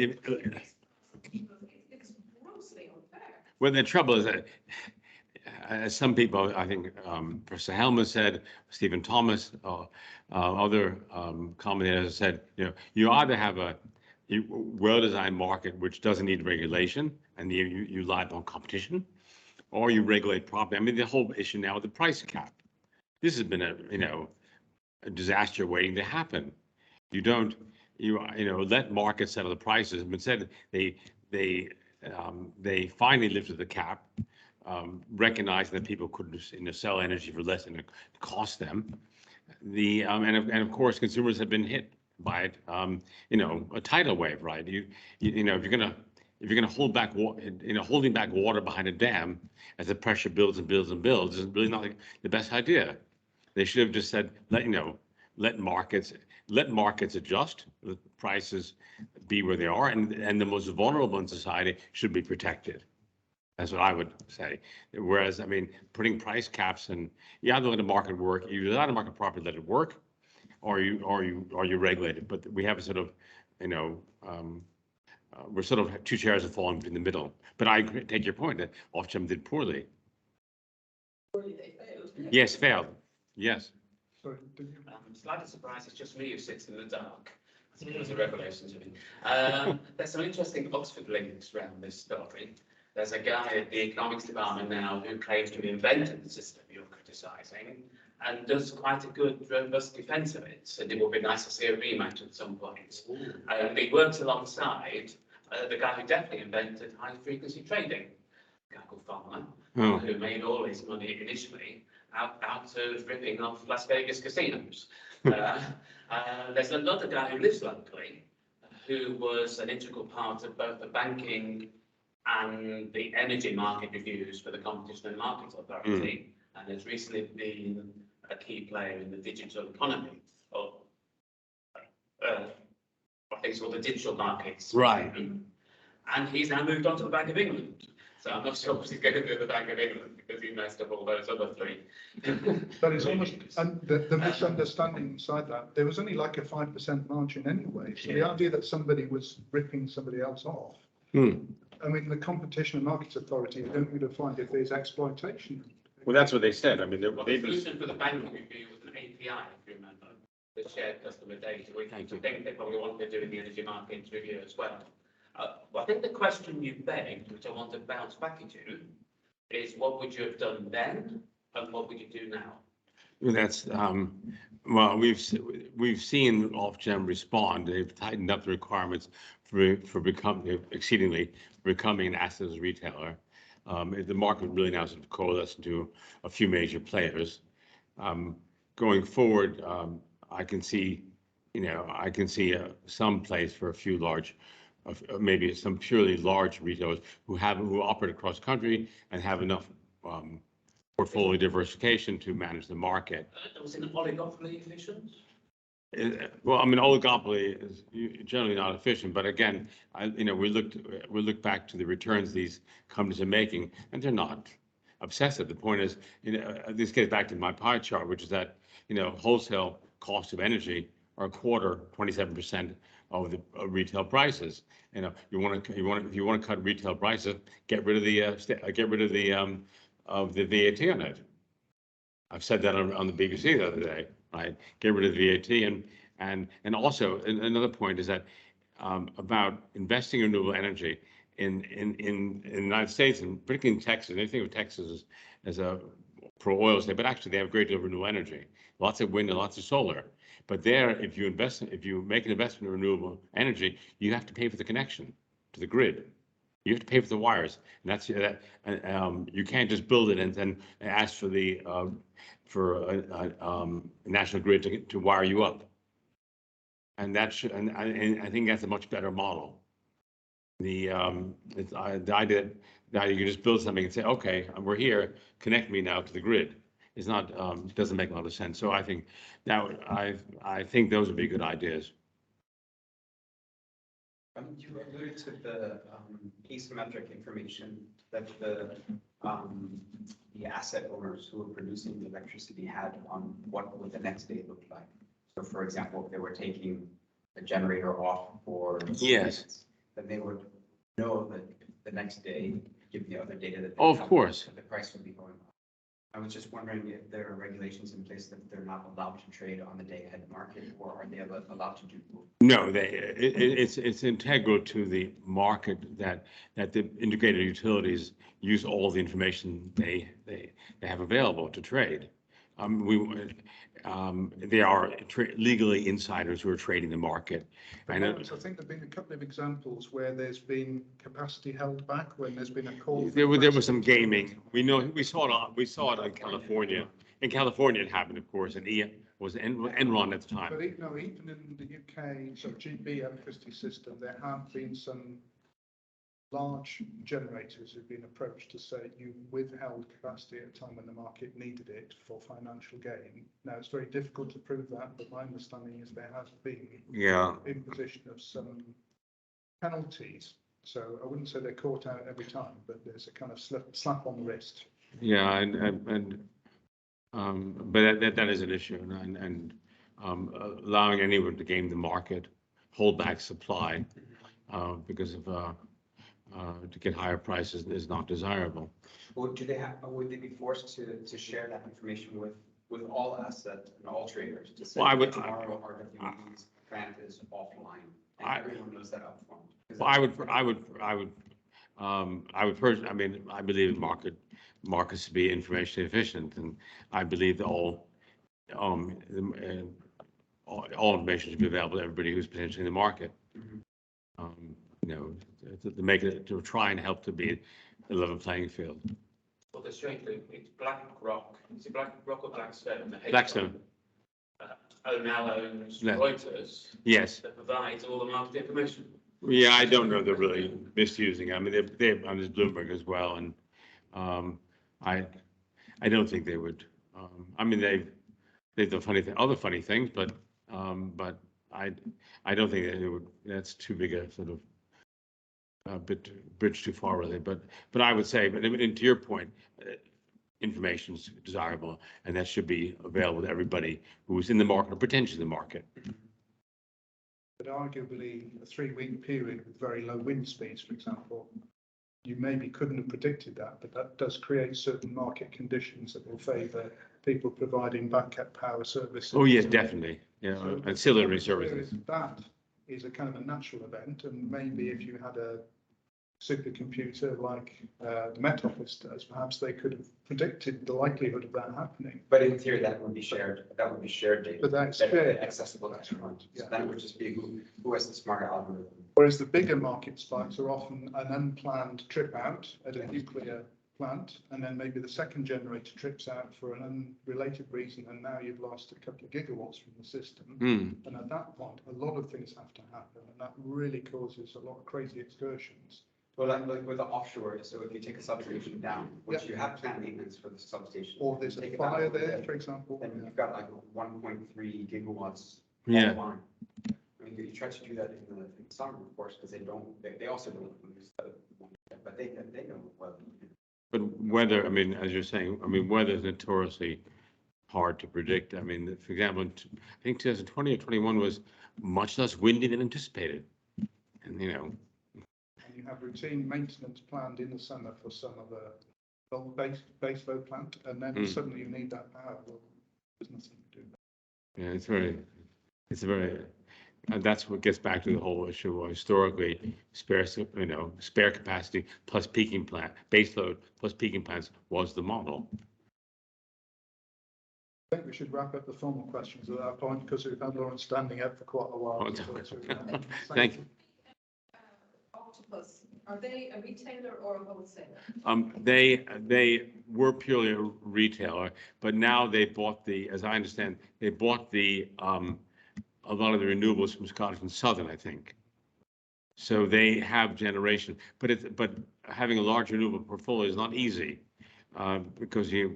grossly unfair. well, the trouble is that, as some people, I think, Professor Helmer said, Stephen Thomas, other commentators said, you either have a well-designed market which doesn't need regulation, and you rely on competition, or you regulate properly. The whole issue now with the price cap. This has been a disaster waiting to happen. You don't, let markets settle the prices. But instead, they finally lifted the cap, recognizing that people couldn't sell energy for less than it cost them. And of course, consumers have been hit by it. A tidal wave, right? If you're gonna hold back holding back water behind a dam as the pressure builds and builds and builds is really not the best idea. They should have just said, let markets adjust the prices be where they are, and the most vulnerable in society should be protected. That's what I would say. Whereas, I mean, putting price caps and you either let the market work, you let the market properly let it work, or you regulate it. But we have a sort of, you know, we're sort of two chairs are falling in the middle. But I take your point that Ofgem did poorly. Poorly they failed. Yes, failed. Yes. Sorry, did you? Slightly surprised, it's just me who sits in the dark. I think it was a revelation to me. There's some interesting Oxford links around this story. There's a guy at the economics department now who claims to have invented the system you're criticising and does quite a good, robust defence of it. And it would be nice to see a rematch at some point. He works alongside the guy who definitely invented high-frequency trading, a guy called Farmer, who made all his money initially out of ripping off Las Vegas casinos. There's another guy who lives locally who was an integral part of both the banking and the energy market reviews for the Competition and Markets Authority, and has recently been a key player in the digital economy, or I think it's called the digital markets. Right. And he's now moved on to the Bank of England. So I'm not sure what he's going to do at the Bank of England because he messed up all those other three. But it's almost, and the misunderstanding inside that, there was only like a 5% margin anyway. So the idea that somebody was ripping somebody else off, I mean, the Competition and Markets Authority is only to find if there's exploitation. Well, that's what they said. I mean, Well, the solution for the banking review was an API, if you remember, the shared customer data, which I think they probably want to do in the energy markets review as well. Well, I think the question you begged, which I want to bounce back into, is what would you have done then, and what would you do now? That's well, we've seen Ofgem respond. They've tightened up the requirements for becoming an assetless retailer. The market really now sort of coalesced into a few major players. Going forward, I can see some place for a few large, maybe some purely large retailers who operate across country and have enough portfolio diversification to manage the market. Was it oligopoly efficient? Well, I mean, oligopoly is generally not efficient, but again, we look back to the returns these companies are making, and they're not obsessive. The point is, this gets back to my pie chart, which is that wholesale cost of energy are a quarter, 27% of the retail prices. If you want to cut retail prices, get rid of the VAT on it. I've said that on the BBC the other day. Right, get rid of the VAT, and also another point is that about investing in renewable energy in the United States, and particularly in Texas. Anything with Texas as a pro oil state, but actually they have a great deal of renewable energy, lots of wind and lots of solar. But there, if you make an investment in renewable energy, you have to pay for the connection to the grid. You have to pay for the wires, and that's you can't just build it and then ask for the national grid to wire you up. And I think that's a much better model. The idea that you can just build something and say, okay, we're here, connect me now to the grid, is not doesn't make a lot of sense. So I think I think those would be good ideas. You alluded to the asymmetric information that the asset owners who were producing the electricity had on what would the next day look like. So, for example, if they were taking the generator off for minutes, then they would know that the next day, given the other data that they of course, the price would be going up. I was just wondering if there are regulations in place that they're not allowed to trade on the day-ahead market, or are they allowed to do both? No, it's integral to the market that the integrated utilities use all the information they have available to trade. They are legally insiders who are trading the market. I think there've been a couple of examples where there's been capacity held back when there's been a call. There was some gaming. We saw it in California. In California, it happened, of course, and was Enron at the time. But even in the UK, so GB electricity system, there have been some large generators who've been approached to say you withheld capacity at a time when the market needed it for financial gain. Now, it's very difficult to prove that, but my understanding is there has been imposition of some penalties. So I wouldn't say they're caught out every time, but there's a kind of slap on the wrist. Yeah, but that is an issue, and allowing anyone to game the market, hold back supply because of to get higher prices is not desirable. Well, would they be forced to share that information with all asset and all traders? To say Well, I would- tomorrow RWE's plant is offline, and everyone knows that upfront. Well, I would personally, I mean, I believe in markets to be information efficient, and I believe that all information should be available to everybody who's potentially in the market. You know, to make it, to try and help to be a level playing field. Well, the strange thing, it's BlackRock, is it BlackRock or Blackstone? Blackstone. Now owns Yeah. Reuters. Yes. That provides all the market information. Yeah, I don't know. They're really misusing. I mean, they're on this Bloomberg as well, and I don't think they would. I mean, they've done other funny things, but I don't think that it would. That's too big a sort of bridge too far, really. But I would say, but to your point, information is desirable, and that should be available to everybody who's in the market or potentially in the market. But arguably, a 3-week period with very low wind speeds, for example, you maybe couldn't have predicted that, but that does create certain market conditions that will favour people providing backup power services. Oh yes, definitely. Yeah, So ancillary services. that is a kind of a natural event, and maybe if you had a supercomputer like the Met Office does, perhaps they could have predicted the likelihood of that happening. But in theory, that would be shared data. But that's that shared. accessible to everyone. Yeah. So then it would just be who has the smarter algorithm. Whereas the bigger market spikes are often an unplanned trip out at a nuclear plant, and then maybe the second generator trips out for an unrelated reason, and now you've lost a couple of gigawatts from the system. And at that point, a lot of things have to happen, and that really causes a lot of crazy excursions. Well, like with the offshore, so if you take a substation down, once you have planned maintenance for the substation. Or there's a take it fire down, there, for example. Then you've got like 1.3 gigawatts. Yeah. offline. I mean, you try to do that in the summer, of course, because they also don't use the, but they know well. But weather, I mean, as you're saying, I mean, weather is notoriously hard to predict. I mean, for example, I think 2020 or 21 was much less windy than anticipated. And, you know. And you have routine maintenance planned in the summer for some of the base load plant, and then suddenly you need that power. Well, there's nothing to do. Yeah, it's very, and that's what gets back to the whole issue of historically spare capacity plus peaking plant, base load plus peaking plants was the model. I think we should wrap up the formal questions at that point, because we've had Lawrence standing up for quite a while. Thank you. Octopus, are they a retailer or a wholesaler? They were purely a retailer, but now they bought as I understand, they bought a lot of the renewables from Scottish and Southern, I think. So they have generation, but having a large renewable portfolio is not easy because there's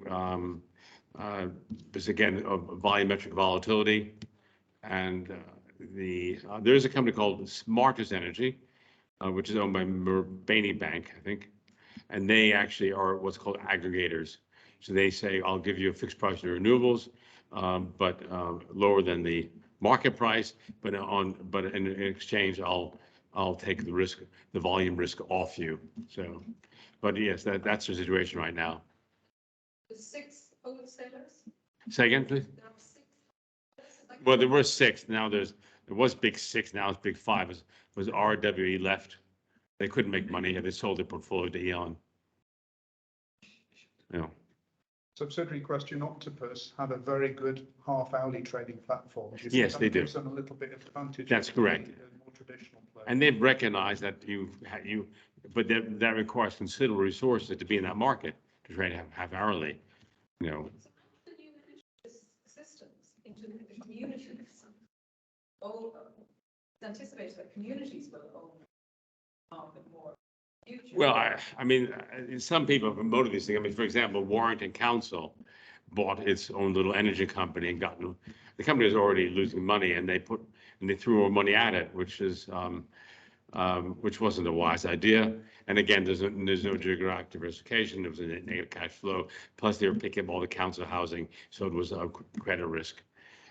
again volumetric volatility, and there's a company called Smartest Energy, which is owned by Bainey Bank, I think, and they actually are what's called aggregators. So they say, I'll give you a fixed price of renewables, but lower than the market price, but in exchange, I'll take the risk, the volume risk off you. So, but yes, that's the situation right now. The 6 wholesalers? Say again, please. There are 6. Well, there were 6. Now there was big 6. Now it's big 5. Was RWE left? They couldn't make money, and they sold their portfolio to Eon. Yeah. Subsidiary question: Octopus have a very good half-hourly trading platform. Yes, they do. Gives them a little bit of advantage. That's correct. More traditional players. And they've recognized that but that requires considerable resources to be in that market to trade half hourly. You know. So how do you introduce systems into the communities? Anticipates that communities will own market more. Well, I mean, some people have promoted these things. I mean, for example, Warrington Council bought its own little energy company and the company was already losing money, and they threw more money at it, which is which wasn't a wise idea. And again, there's no geographic diversification. There was a negative cash flow. Plus, they were picking up all the council housing, so it was a credit risk.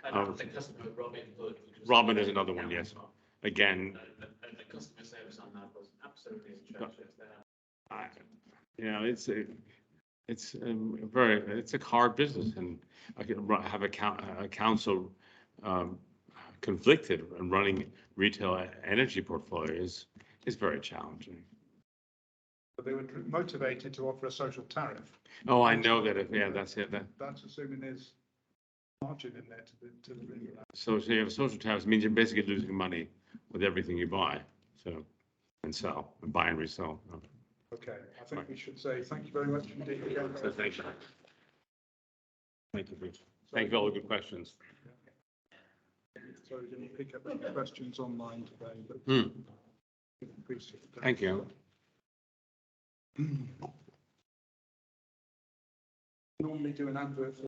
And the customer Robin Hood. which was- Robin is another one, yes. Again, And the customer service on that was absolutely atrocious. it's a hard business, and I could have a council conflicted and running retail energy portfolios is very challenging. But they were motivated to offer a social tariff. Oh, I know that. That's it. That's assuming there's margin in there to the So you have social tariffs means you're basically losing money with everything you buy, so and sell and buy and resell. Okay, I think we should say thank you very much indeed. So thank you. Thank you. Thank you for all the good questions. Sorry, didn't pick up any questions online today, but appreciate that. Thank you. Normally do an advert for